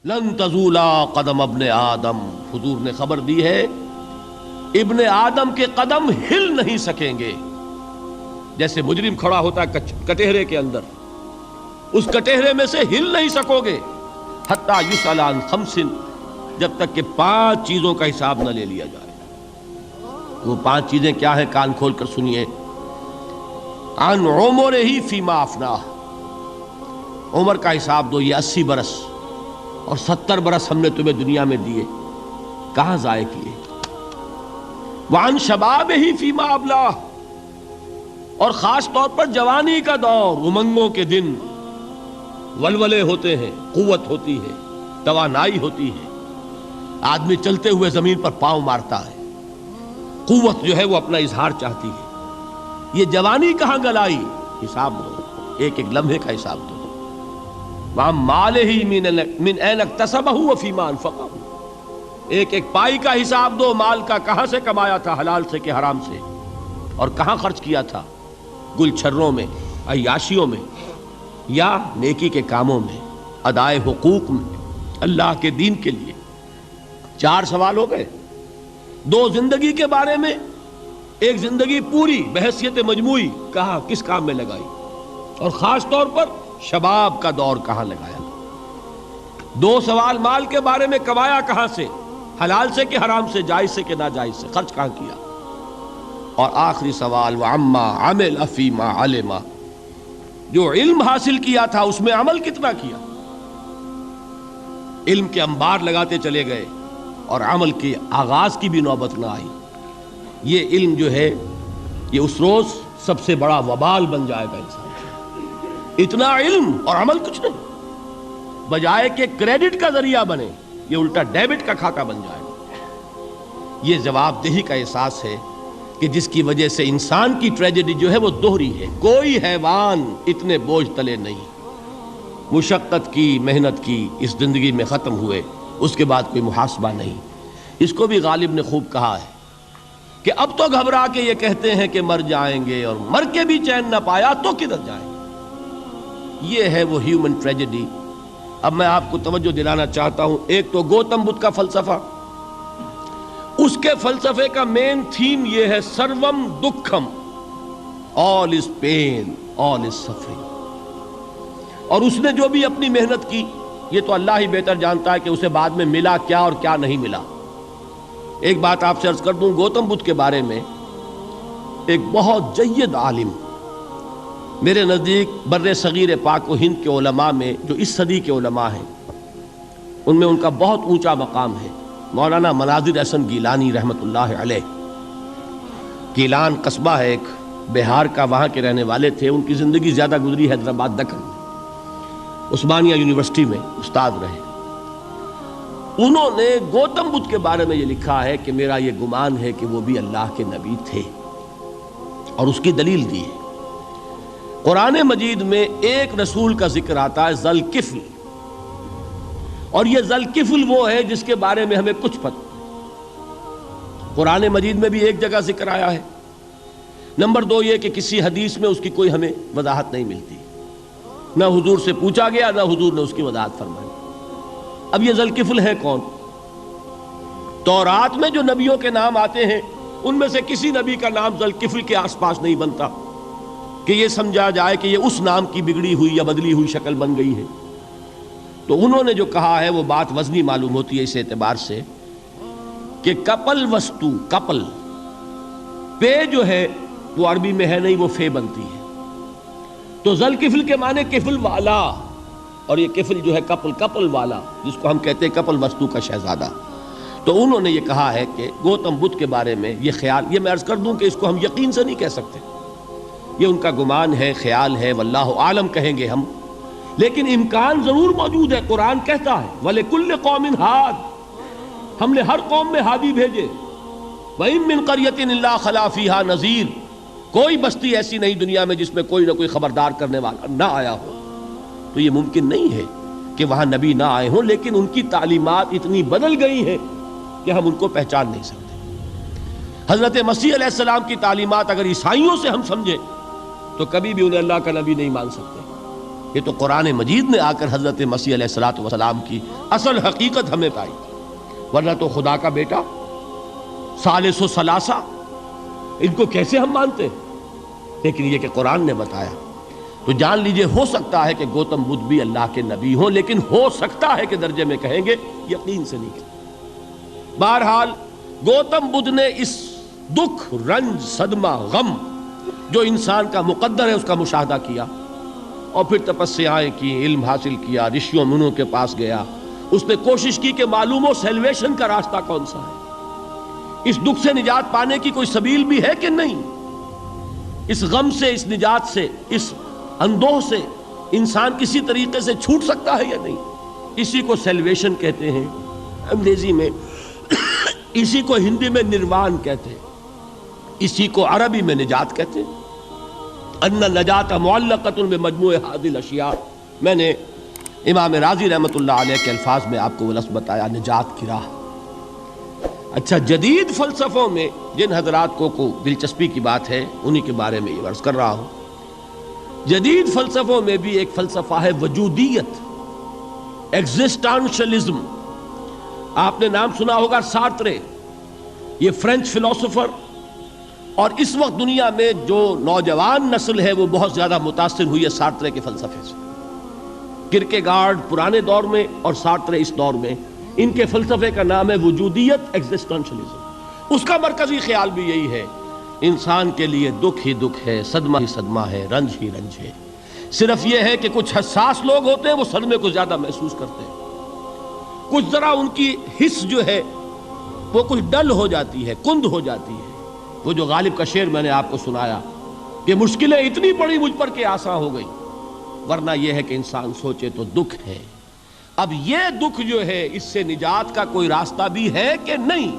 لن تزولا قدم ابن آدم، حضور نے خبر دی ہے ابن آدم کے قدم ہل نہیں سکیں گے. جیسے مجرم کھڑا ہوتا ہے کٹہرے کے اندر، اس کٹہرے میں سے ہل نہیں سکو گے حتی یسأل عن خمس، جب تک کہ 5 چیزوں کا حساب نہ لے لیا جائے. وہ 5 چیزیں کیا ہیں؟ کان کھول کر سنیے. عن عمرہ فیما افناہ، عمر کا حساب دو، یہ 80 برس اور 70 برس ہم نے تمہیں دنیا میں دیے، کہاں ضائع کیے. وعن شبابہ فیما ابلاہ، اور خاص طور پر جوانی کا دور، امنگوں کے دن، ولولے ہوتے ہیں، قوت ہوتی ہے، توانائی ہوتی ہے، آدمی چلتے ہوئے زمین پر پاؤں مارتا ہے، قوت جو ہے وہ اپنا اظہار چاہتی ہے. یہ جوانی کہاں گلائی؟ حساب دو، ایک ایک لمحے کا حساب دو. وَعَن مَالِهِ مِنْ أَيْنَ اكْتَسَبَهُ وَفِيمَا أَنْفَقَهُ، ایک ایک پائی کا حساب دو، مال کا کہاں سے کمایا تھا، حلال سے کہ حرام سے، اور کہاں خرچ کیا تھا، گل چھروں میں، عیاشیوں میں، یا نیکی کے کاموں میں، ادائے حقوق میں، اللہ کے دین کے لیے. 4 سوال ہو گئے. 2 زندگی کے بارے میں، ایک زندگی پوری بحیثیت مجموعی کہاں کس کام میں لگائی، اور خاص طور پر شباب کا دور کہاں لگایا. 2 سوال مال کے بارے میں، کمایا کہاں سے، حلال سے کہ حرام سے، جائز سے کہ ناجائز سے، خرچ کہاں کیا. اور آخری سوال وعما عمل فیما علم، جو علم حاصل کیا تھا اس میں عمل کتنا کیا. علم کے انبار لگاتے چلے گئے اور عمل کے آغاز کی بھی نوبت نہ آئی. یہ علم جو ہے یہ اس روز سب سے بڑا وبال بن جائے گا انسان. اتنا علم اور عمل کچھ نہیں، بجائے کہ کریڈٹ کا ذریعہ بنے یہ الٹا ڈیبٹ کا کھاتا بن جائے گا. یہ جواب دہی کا احساس ہے کہ جس کی وجہ سے انسان کی ٹریجڈی جو ہے وہ دوہری ہے. کوئی حیوان اتنے بوجھ تلے نہیں، مشقت کی، محنت کی، اس زندگی میں ختم ہوئے، اس کے بعد کوئی محاسبہ نہیں. اس کو بھی غالب نے خوب کہا ہے کہ اب تو گھبرا کے یہ کہتے ہیں کہ مر جائیں گے، اور مر کے بھی چین نہ پایا تو کدھر جائیں گے. یہ ہے وہ ہیومن ٹریجڈی. اب میں آپ کو توجہ دلانا چاہتا ہوں. ایک تو گوتم بدھ کا فلسفہ، اس کے فلسفے کا مین تھیم یہ ہے سروم دکھم، آل از پین، آل از سفرنگ. اور اس نے جو بھی اپنی محنت کی یہ تو اللہ ہی بہتر جانتا ہے کہ اسے بعد میں ملا کیا اور کیا نہیں ملا. ایک بات آپ سے عرض کر دوں، گوتم بدھ کے بارے میں ایک بہت جید عالم، میرے نزدیک بر صغیر پاک و ہند کے علماء میں جو اس صدی کے علماء ہیں ان میں ان کا بہت اونچا مقام ہے، مولانا مناظر احسن گیلانی رحمۃ اللہ علیہ. گیلان قصبہ ہے ایک بہار کا، وہاں کے رہنے والے تھے. ان کی زندگی زیادہ گزری حیدرآباد دکن میں، عثمانیہ یونیورسٹی میں استاد رہے. انہوں نے گوتم بدھ کے بارے میں یہ لکھا ہے کہ میرا یہ گمان ہے کہ وہ بھی اللہ کے نبی تھے، اور اس کی دلیل دی ہے. قرآن مجید میں ایک رسول کا ذکر آتا ہے، ذوالکفل، اور یہ ذوالکفل وہ ہے جس کے بارے میں ہمیں کچھ پتہ. قرآن مجید میں بھی ایک جگہ ذکر آیا ہے. نمبر 2 یہ کہ کسی حدیث میں اس کی کوئی ہمیں وضاحت نہیں ملتی، نہ حضور سے پوچھا گیا نہ حضور نے اس کی وضاحت فرمائی. اب یہ ذوالکفل ہے کون؟ تورات میں جو نبیوں کے نام آتے ہیں ان میں سے کسی نبی کا نام ذوالکفل کے آس پاس نہیں بنتا کہ یہ سمجھا جائے کہ یہ اس نام کی بگڑی ہوئی یا بدلی ہوئی شکل بن گئی ہے. تو انہوں نے جو کہا ہے وہ بات وزنی معلوم ہوتی ہے اس اعتبار سے کہ کپل وستو، کپل پے جو ہے وہ عربی میں ہے نہیں، وہ فے بنتی ہے. تو ذوالکفل کے معنی کفل والا، اور یہ کفل جو ہے کپل، کپل والا، جس کو ہم کہتے ہیں کپل وستو کا شہزادہ. تو انہوں نے یہ کہا ہے کہ گوتم بدھ کے بارے میں یہ خیال، یہ میں عرض کر دوں کہ اس کو ہم یقین سے نہیں کہہ سکتے، یہ ان کا گمان ہے، خیال ہے، واللہ عالم کہیں گے ہم، لیکن امکان ضرور موجود ہے. قرآن کہتا ہے وَلِكُلِّ قَوْمٍ ہَادٍ، ہم نے ہر قوم میں ہادی بھیجے. وَإِن مِّن قَرْيَةٍ إِلَّا خَلَا فِيهَا نَذِيرٌ، کوئی بستی ایسی نہیں دنیا میں جس میں کوئی نہ کوئی خبردار کرنے والا نہ آیا ہو. تو یہ ممکن نہیں ہے کہ وہاں نبی نہ آئے ہوں، لیکن ان کی تعلیمات اتنی بدل گئی ہیں کہ ہم ان کو پہچان نہیں سکتے. حضرت مسیح علیہ السلام کی تعلیمات اگر عیسائیوں سے ہم سمجھیں تو کبھی بھی انہیں اللہ کا نبی نہیں مان سکتے. یہ تو قرآن مجید نے آ کر حضرت مسیح علیہ الصلوۃ والسلام کی اصل حقیقت ہمیں بتائی، ورنہ تو خدا کا بیٹا ثالث و ثلاثہ ان کو کیسے ہم مانتے ہیں؟ لیکن یہ کہ قرآن نے بتایا تو جان لیجئے ہو سکتا ہے کہ گوتم بدھ بھی اللہ کے نبی ہوں، لیکن ہو سکتا ہے کہ درجے میں کہیں گے یقین سے نہیں کہیں۔ بہرحال گوتم بدھ نے اس دکھ، رنج، صدمہ، غم جو انسان کا مقدر ہے اس کا مشاہدہ کیا، اور پھر تپسیائیں کی، علم حاصل کیا، رشیوں منوں کے پاس گیا، اس نے کوشش کی کہ معلوم ہو سیلویشن کا راستہ کون سا ہے، اس دکھ سے نجات پانے کی کوئی سبیل بھی ہے کہ نہیں، اس غم سے، اس نجات سے، اس اندوہ سے انسان کسی طریقے سے چھوٹ سکتا ہے یا نہیں۔ اسی کو سیلویشن کہتے ہیں انگریزی میں، اسی کو ہندی میں نروان کہتے ہیں، اسی کو عربی میں نجات کہتے ہیں۔ ان النجات معلقۃ بمجموع هذه الاشیاء، میں نے امام رازی رحمۃ اللہ علیہ کے الفاظ میں آپ کو وہ لفظ بتایا، نجات کی راہ۔ اچھا، جدید فلسفوں میں جن حضرات کو دلچسپی کی بات ہے انہی کے بارے میں یہ عرض کر رہا ہوں، جدید فلسفوں میں بھی ایک فلسفہ ہے وجودیت، ایگزسٹانشلزم۔ آپ نے نام سنا ہوگا سارترے، یہ فرینچ فلسفر، اور اس وقت دنیا میں جو نوجوان نسل ہے وہ بہت زیادہ متاثر ہوئی ہے سارترے کے فلسفے سے۔ کرکیگارڈ پرانے دور میں اور سارترے اس دور میں، ان کے فلسفے کا نام ہے وجودیت، ایگزسٹانشلزم۔ اس کا مرکزی خیال بھی یہی ہے، انسان کے لیے دکھ ہی دکھ ہے، صدمہ ہی صدمہ ہے، رنج ہی رنج ہے۔ صرف یہ ہے کہ کچھ حساس لوگ ہوتے ہیں وہ صدمے کو زیادہ محسوس کرتے ہیں، کچھ ذرا ان کی حس جو ہے وہ کچھ ڈل ہو جاتی ہے، کند ہو جاتی ہے۔ وہ جو غالب کا شعر میں نے آپ کو سنایا کہ مشکلیں اتنی بڑی مجھ پر کہ آساں ہو گئی، ورنہ یہ ہے کہ انسان سوچے تو دکھ ہے۔ اب یہ دکھ جو ہے اس سے نجات کا کوئی راستہ بھی ہے کہ نہیں،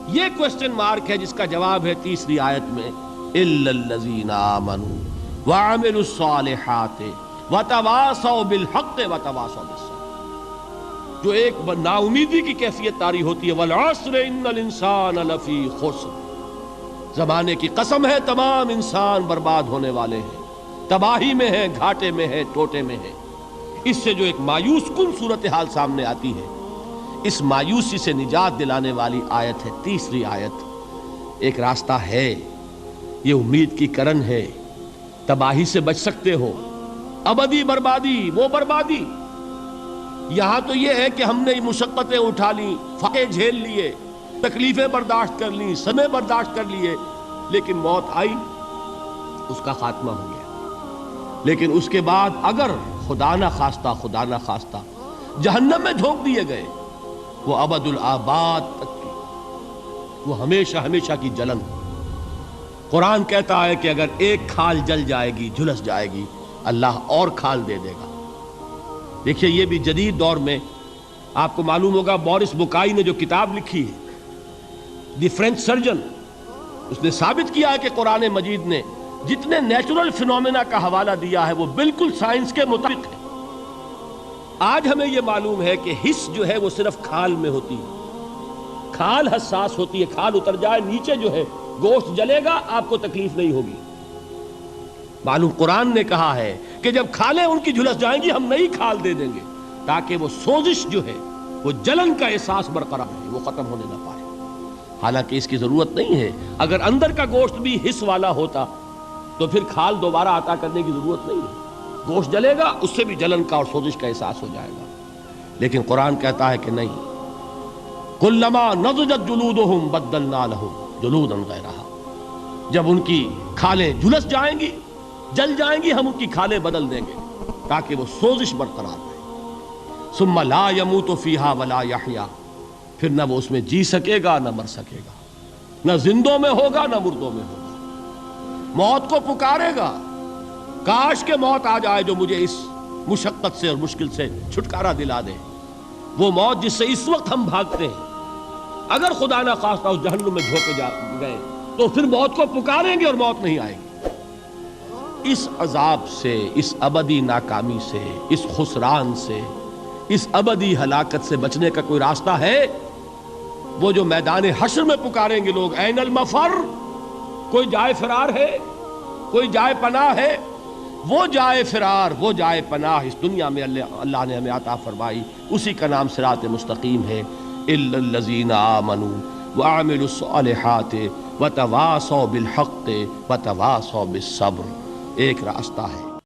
یہ کوسچن مارک ہے، جس کا جواب ہے تیسری آیت میں اِلَّا الَّذِينَ آمَنُوا وَعَمِلُوا الصَّالِحَاتِ وَتَوَاصَوْا بِالْحَقِّ وَتَوَاصَوْا بِالصَّبْرِ۔ جو ایک نا امیدی کی کیفیت طاری ہوتی ہے، وَالْعَصْرِ إِنَّ الْإِنسَانَ لَفِي خُسْرٍ، زمانے کی قسم ہے تمام انسان برباد ہونے والے ہیں، تباہی میں ہیں، گھاٹے میں ہیں، ٹوٹے میں ہیں۔ اس سے جو ایک مایوس کن صورتحال سامنے آتی ہے، اس مایوسی سے نجات دلانے والی آیت ہے تیسری آیت۔ ایک راستہ ہے، یہ امید کی کرن ہے، تباہی سے بچ سکتے ہو، ابدی بربادی، وہ بربادی۔ یہاں تو یہ ہے کہ ہم نے مشقتیں اٹھا لیں، فاقے جھیل لیے، تکلیفیں برداشت کر لیں، صدمے برداشت کر لیے، لیکن موت آئی، اس کا خاتمہ ہو گیا۔ لیکن اس کے بعد اگر خدا نہ خواستہ جہنم میں جھونک دیے گئے، وہ ابد الآباد تک کی، وہ ہمیشہ ہمیشہ کی جلن۔ قرآن کہتا ہے کہ اگر ایک کھال جل جائے گی، جھلس جائے گی، اللہ اور کھال دے دے گا۔ دیکھیے، یہ بھی جدید دور میں آپ کو معلوم ہوگا، بورس بکائی نے جو کتاب لکھی ہے دی فرینچ سرجن، اس نے ثابت کیا ہے کہ قرآن مجید نے جتنے نیچرل فینومینا کا حوالہ دیا ہے وہ بالکل سائنس کے مطابق ہے۔ آج ہمیں یہ معلوم ہے کہ حس جو ہے وہ صرف کھال میں ہوتی ہے، کھال حساس ہوتی ہے، کھال اتر جائے نیچے جو ہے گوشت جلے گا، آپ کو تکلیف نہیں ہوگی۔ معلوم قرآن نے کہا ہے کہ جب کھالیں ان کی جھلس جائیں گی، ہم نئی کھال دے دیں گے تاکہ وہ سوزش جو ہے، وہ جلن کا احساس برقرار ہے، وہ ختم ہونے نہ پائے۔ حالانکہ اس کی ضرورت نہیں ہے، اگر اندر کا گوشت بھی حس والا ہوتا تو پھر کھال دوبارہ عطا کرنے کی ضرورت نہیں ہے، گوشت جلے گا، اس سے بھی جلن کا اور سوزش کا احساس ہو جائے گا۔ لیکن قرآن کہتا ہے کہ نہیں، کلما نضجت جلودہم بدلنا لہم جلودا غیرہا، جب ان کی کھالیں جھلس جائیں گی، جل جائیں گی، ہم ان کی کھالیں بدل دیں گے تاکہ وہ سوزش برقرار رہے۔ ثم لا يموت فیہا ولا یحیا، پھر نہ وہ اس میں جی سکے گا نہ مر سکے گا، نہ زندوں میں ہوگا نہ مردوں میں ہوگا۔ موت کو پکارے گا، کاش کہ موت آ جائے جو مجھے اس مشقت سے اور مشکل سے چھٹکارا دلا دے۔ وہ موت جس سے اس وقت ہم بھاگتے ہیں، اگر خدا نہ خواستہ اس جہنم میں جھونکے گئے تو پھر موت کو پکاریں گے اور موت نہیں آئے گی۔ اس عذاب سے، اس ابدی ناکامی سے، اس خسران سے، اس ابدی ہلاکت سے بچنے کا کوئی راستہ ہے؟ وہ جو میدان حشر میں پکاریں گے لوگ، این المفر، کوئی جائے فرار ہے، کوئی جائے پناہ ہے؟ وہ جائے فرار، وہ جائے پناہ اس دنیا میں اللہ نے ہمیں عطا فرمائی، اسی کا نام صراط مستقیم ہے۔ الا الذین آمنوا وعملوا الصالحات وتواصوا بالحق وتواصوا بالصبر، ایک راستہ ہے۔